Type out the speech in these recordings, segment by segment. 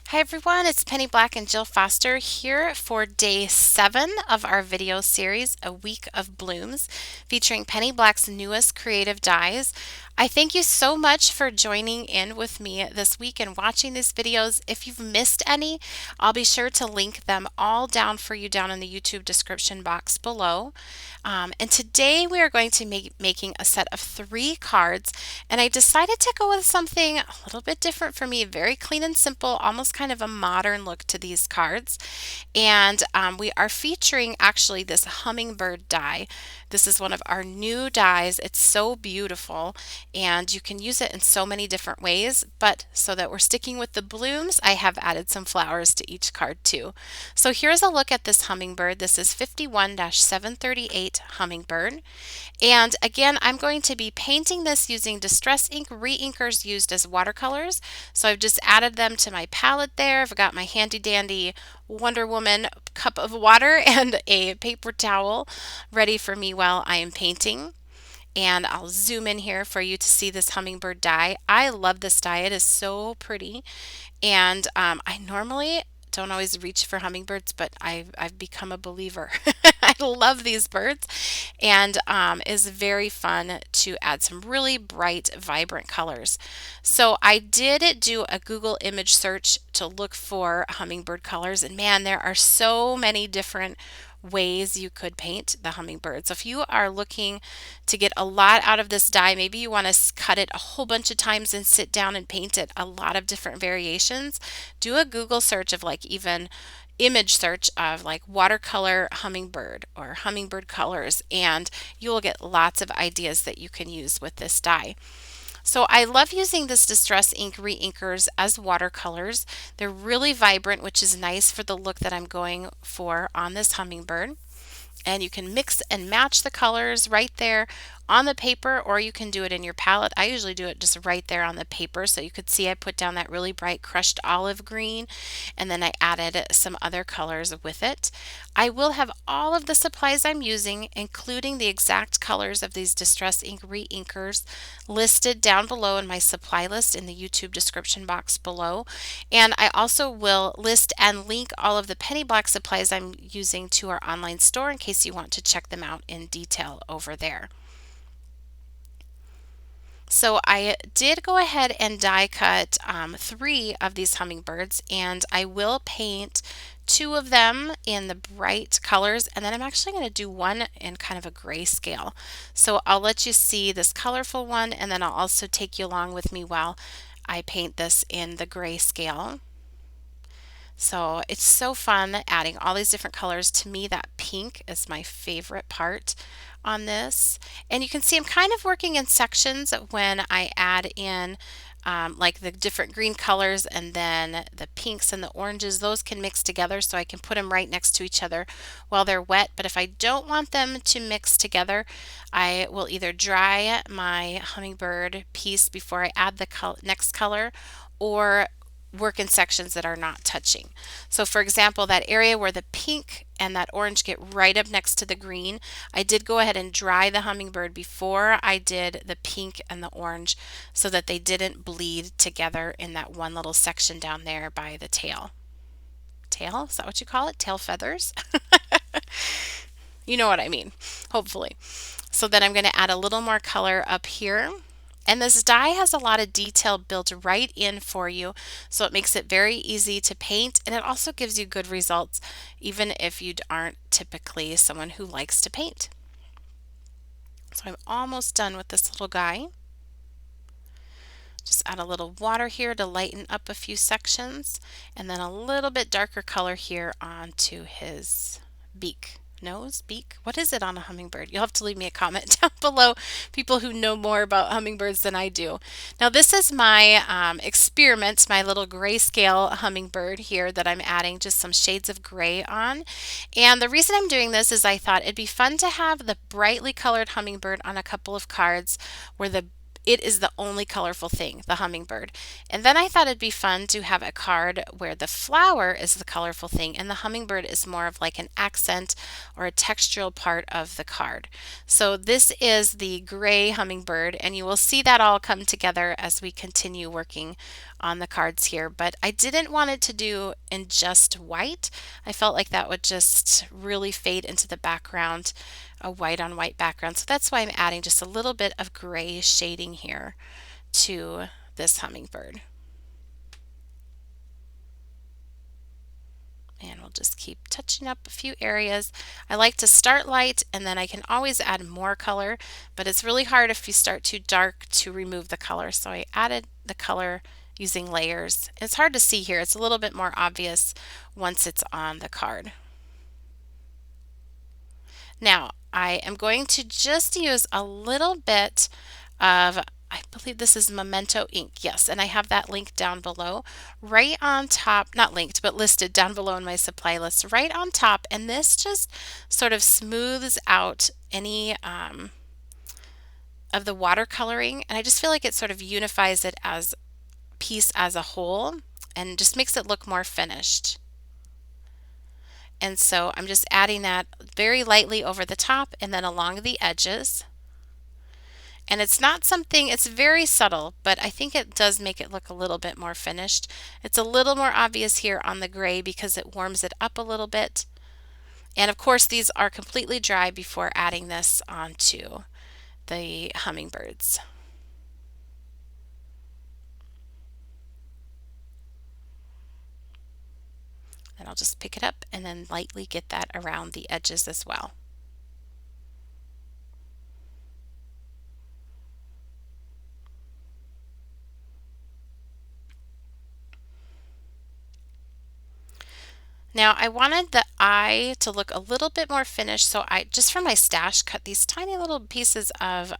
Hi everyone, it's Penny Black and Jill Foster here for day 7 of our video series, A Week of Blooms, featuring Penny Black's newest creative dies. I thank you so much for joining in with me this week and watching these videos. If you've missed any, I'll be sure to link them all down for you down in the YouTube description box below. And today we are going to be making a set of 3 cards, and I decided to go with something a little bit different for me, very clean and simple, almost kind of a modern look to these cards. And we are featuring actually this hummingbird die. This is one of our new dies. It's so beautiful and you can use it in so many different ways, but so that we're sticking with the blooms, I have added some flowers to each card too. So here's a look at this hummingbird. This is 51-738 Hummingbird. And again, I'm going to be painting this using Distress Ink Reinkers used as watercolors. So I've just added them to my palette there. I've got my handy dandy Wonder Woman cup of water and a paper towel ready for me while I am painting. And I'll zoom in here for you to see this hummingbird die. I love this die. It is so pretty. And I normally don't always reach for hummingbirds, but I've become a believer. I love these birds, and is very fun to add some really bright, vibrant colors. So I did do a Google image search to look for hummingbird colors, and man, there are so many different ways you could paint the hummingbird. So if you are looking to get a lot out of this die, maybe you want to cut it a whole bunch of times and sit down and paint it a lot of different variations, do a Google search of like even image search of like watercolor hummingbird or hummingbird colors, and you will get lots of ideas that you can use with this die. So I love using this Distress Ink Reinkers as watercolors. They're really vibrant, which is nice for the look that I'm going for on this hummingbird. And you can mix and match the colors right there on the paper, or you can do it in your palette. I usually do it just right there on the paper. So you could see I put down that really bright crushed olive green, and then I added some other colors with it. I will have all of the supplies I'm using, including the exact colors of these Distress Ink Reinkers, listed down below in my supply list in the YouTube description box below. And I also will list and link all of the Penny Black supplies I'm using to our online store in case you want to check them out in detail over there. So I did go ahead and die cut 3 of these hummingbirds, and I will paint 2 of them in the bright colors, and then I'm actually going to do one in kind of a grayscale. So I'll let you see this colorful one, and then I'll also take you along with me while I paint this in the grayscale. So it's so fun adding all these different colors. To me, that pink is my favorite part on this. And you can see I'm kind of working in sections when I add in like the different green colors, and then the pinks and the oranges. Those can mix together, so I can put them right next to each other while they're wet. But if I don't want them to mix together, I will either dry my hummingbird piece before I add the next color, or work in sections that are not touching. So for example, that area where the pink and that orange get right up next to the green, I did go ahead and dry the hummingbird before I did the pink and the orange so that they didn't bleed together in that one little section down there by the tail. Tail? Is that what you call it? Tail feathers? You know what I mean, hopefully. So then I'm going to add a little more color up here. And this die has a lot of detail built right in for you, so it makes it very easy to paint, and it also gives you good results even if you aren't typically someone who likes to paint. So I'm almost done with this little guy. Just add a little water here to lighten up a few sections, and then a little bit darker color here onto his beak. Nose, beak, what is it on a hummingbird? You'll have to leave me a comment down below, people who know more about hummingbirds than I do. Now this is my experiment, my little grayscale hummingbird here that I'm adding just some shades of gray on. And the reason I'm doing this is I thought it'd be fun to have the brightly colored hummingbird on a couple of cards where the it is the only colorful thing, the hummingbird. And then I thought it'd be fun to have a card where the flower is the colorful thing and the hummingbird is more of like an accent or a textural part of the card. So this is the gray hummingbird, and you will see that all come together as we continue working on the cards here. But I didn't want it to do in just white. I felt like that would just really fade into the background, a white on white background. So that's why I'm adding just a little bit of gray shading here to this hummingbird. And we'll just keep touching up a few areas. I like to start light and then I can always add more color, but it's really hard if you start too dark to remove the color. So I added the color using layers. It's hard to see here. It's a little bit more obvious once it's on the card. Now, I am going to just use a little bit of, I believe this is Memento Ink. Yes, and I have that link down below, right on top, not linked, but listed down below in my supply list, right on top. And this just sort of smooths out any of the watercoloring. And I just feel like it sort of unifies it as a piece as a whole and just makes it look more finished. And so I'm just adding that very lightly over the top and then along the edges. And it's not something, it's very subtle, but I think it does make it look a little bit more finished. It's a little more obvious here on the gray because it warms it up a little bit. And of course, these are completely dry before adding this onto the hummingbirds. And I'll just pick it up and then lightly get that around the edges as well. Now I wanted the eye to look a little bit more finished, so I just from my stash cut these tiny little pieces of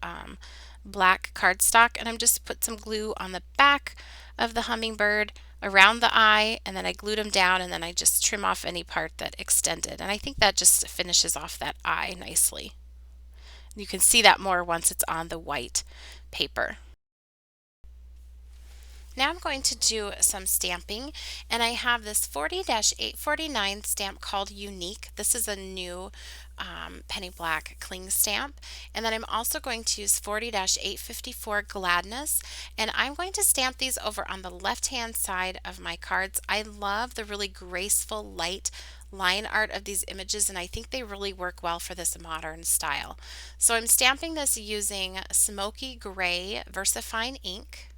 black cardstock, and I'm just put some glue on the back of the hummingbird around the eye, and then I glued them down, and then I just trim off any part that extended, and I think that just finishes off that eye nicely. You can see that more once it's on the white paper. Now I'm going to do some stamping, and I have this 40-849 stamp called Unique. This is a new penny black cling stamp. And then I'm also going to use 40-854 Gladness, and I'm going to stamp these over on the left hand side of my cards. I love the really graceful light line art of these images, and I think they really work well for this modern style. So I'm stamping this using Smoky Gray Versafine ink.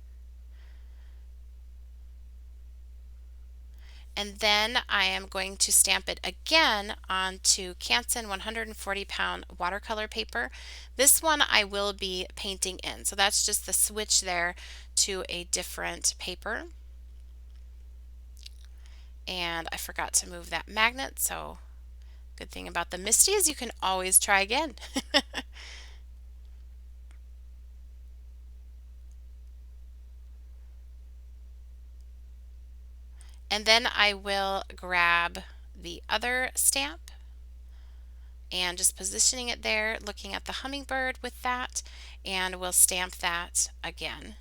And then I am going to stamp it again onto Canson 140 pound watercolor paper. This one I will be painting in. So that's just the switch there to a different paper. And I forgot to move that magnet, so good thing about the MISTI is you can always try again. And then I will grab the other stamp and just positioning it there, looking at the hummingbird with that, and we'll stamp that again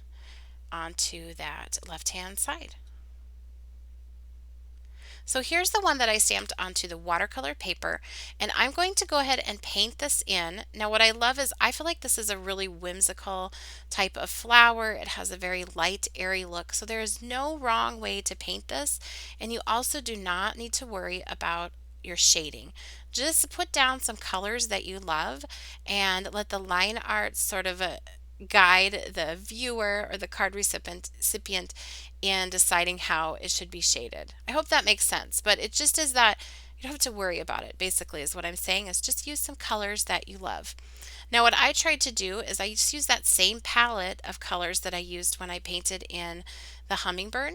onto that left hand side. So here's the one that I stamped onto the watercolor paper, and I'm going to go ahead and paint this in. Now what I love is I feel like this is a really whimsical type of flower. It has a very light, airy look, so there is no wrong way to paint this, and you also do not need to worry about your shading. Just put down some colors that you love and let the line art sort of guide the viewer or the card recipient in deciding how it should be shaded. I hope that makes sense, but it just is that you don't have to worry about it, basically, is what I'm saying, is just use some colors that you love. Now what I tried to do is I just used that same palette of colors that I used when I painted in the hummingbird,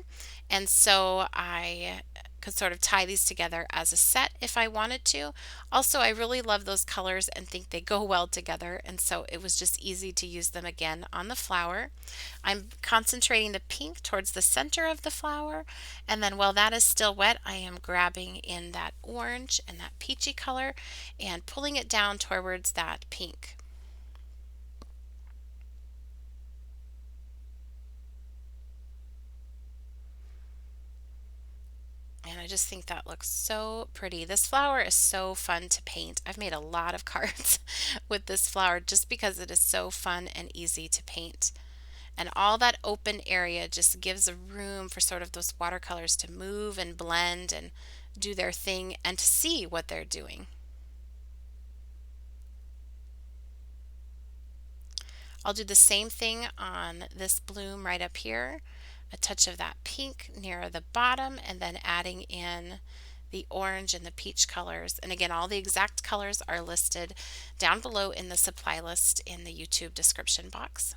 and so I could sort of tie these together as a set if I wanted to. Also, I really love those colors and think they go well together, and so it was just easy to use them again on the flower. I'm concentrating the pink towards the center of the flower, and then while that is still wet, I am grabbing in that orange and that peachy color and pulling it down towards that pink. just think that looks so pretty. This flower is so fun to paint. I've made a lot of cards with this flower just because it is so fun and easy to paint. And all that open area just gives a room for sort of those watercolors to move and blend and do their thing and to see what they're doing. I'll do the same thing on this bloom right up here. A touch of that pink near the bottom and then adding in the orange and the peach colors. And again, all the exact colors are listed down below in the supply list in the YouTube description box.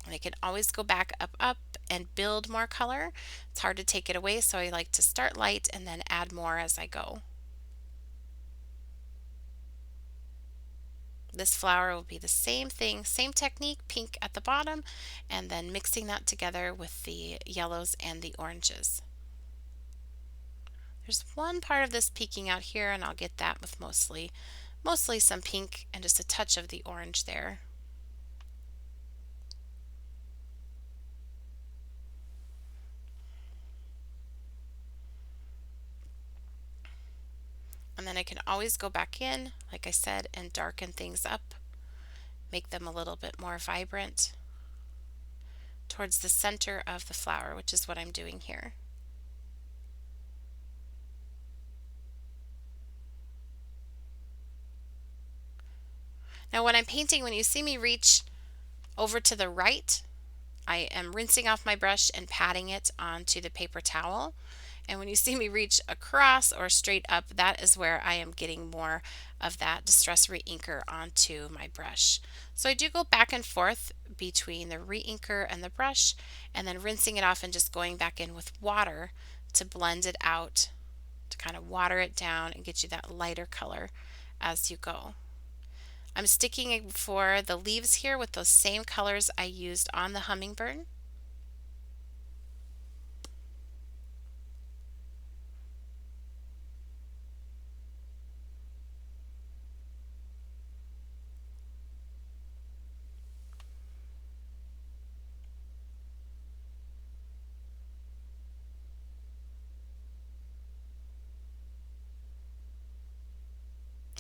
And I can always go back up and build more color. It's hard to take it away, so I like to start light and then add more as I go. This flower will be the same thing, same technique, pink at the bottom, and then mixing that together with the yellows and the oranges. There's one part of this peeking out here, and I'll get that with mostly some pink and just a touch of the orange there. And then I can always go back in, like I said, and darken things up, make them a little bit more vibrant towards the center of the flower, which is what I'm doing here. Now when I'm painting, when you see me reach over to the right, I am rinsing off my brush and patting it onto the paper towel. And when you see me reach across or straight up, that is where I am getting more of that Distress Reinker onto my brush. So I do go back and forth between the Reinker and the brush and then rinsing it off and just going back in with water to blend it out, to kind of water it down and get you that lighter color as you go. I'm sticking for the leaves here with those same colors I used on the Hummingbird.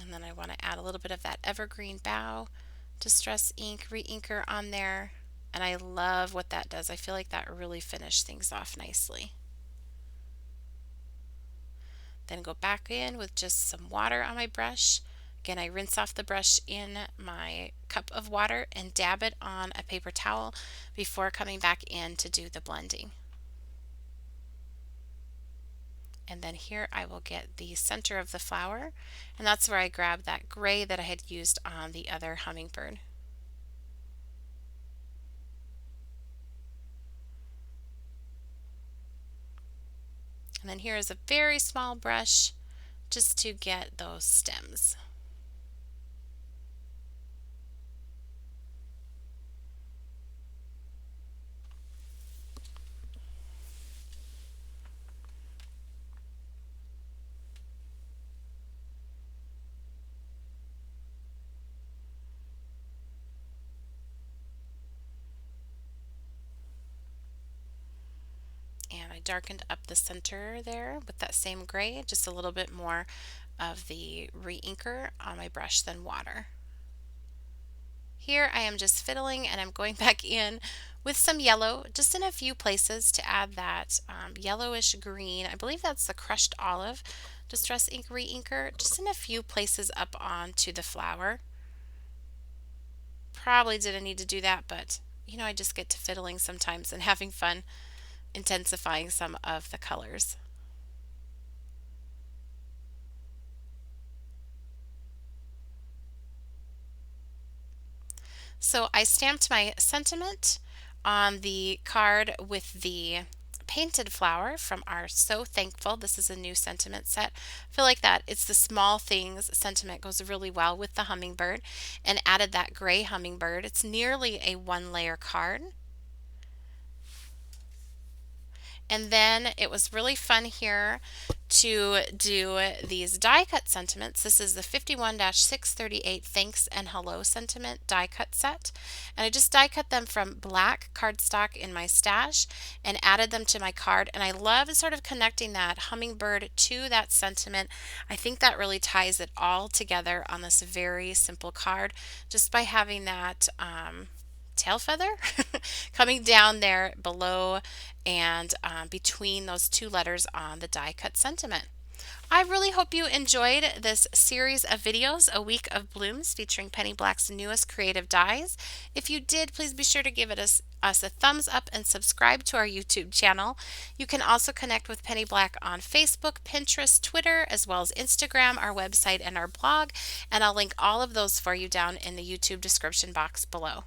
And then I want to add a little bit of that Evergreen Bough Distress Ink Reinker on there. And I love what that does. I feel like that really finished things off nicely. Then go back in with just some water on my brush. Again, I rinse off the brush in my cup of water and dab it on a paper towel before coming back in to do the blending. And then here I will get the center of the flower, and that's where I grabbed that gray that I had used on the other Hummingbird. And then here is a very small brush just to get those stems. And I darkened up the center there with that same gray, just a little bit more of the Reinker on my brush than water. Here I am just fiddling and I'm going back in with some yellow, just in a few places to add that yellowish green. I believe that's the crushed olive Distress Ink Reinker, just in a few places up onto the flower. Probably didn't need to do that, but you know, I just get to fiddling sometimes and having fun intensifying some of the colors. So I stamped my sentiment on the card with the painted flower from our So Thankful. This is a new sentiment set. I feel like that it's the small things sentiment goes really well with the hummingbird, and added that gray hummingbird. It's nearly a 1-layer card. And then it was really fun here to do these die cut sentiments. This is the 51-638 Thanks and Hello sentiment die cut set. And I just die cut them from black cardstock in my stash and added them to my card. And I love sort of connecting that hummingbird to that sentiment. I think that really ties it all together on this very simple card just by having that tail feather coming down there below and between those two letters on the die cut sentiment. I really hope you enjoyed this series of videos, A Week of Blooms, featuring Penny Black's newest creative dies. If you did, please be sure to give us a thumbs up and subscribe to our YouTube channel. You can also connect with Penny Black on Facebook, Pinterest, Twitter, as well as Instagram, our website, and our blog. And I'll link all of those for you down in the YouTube description box below.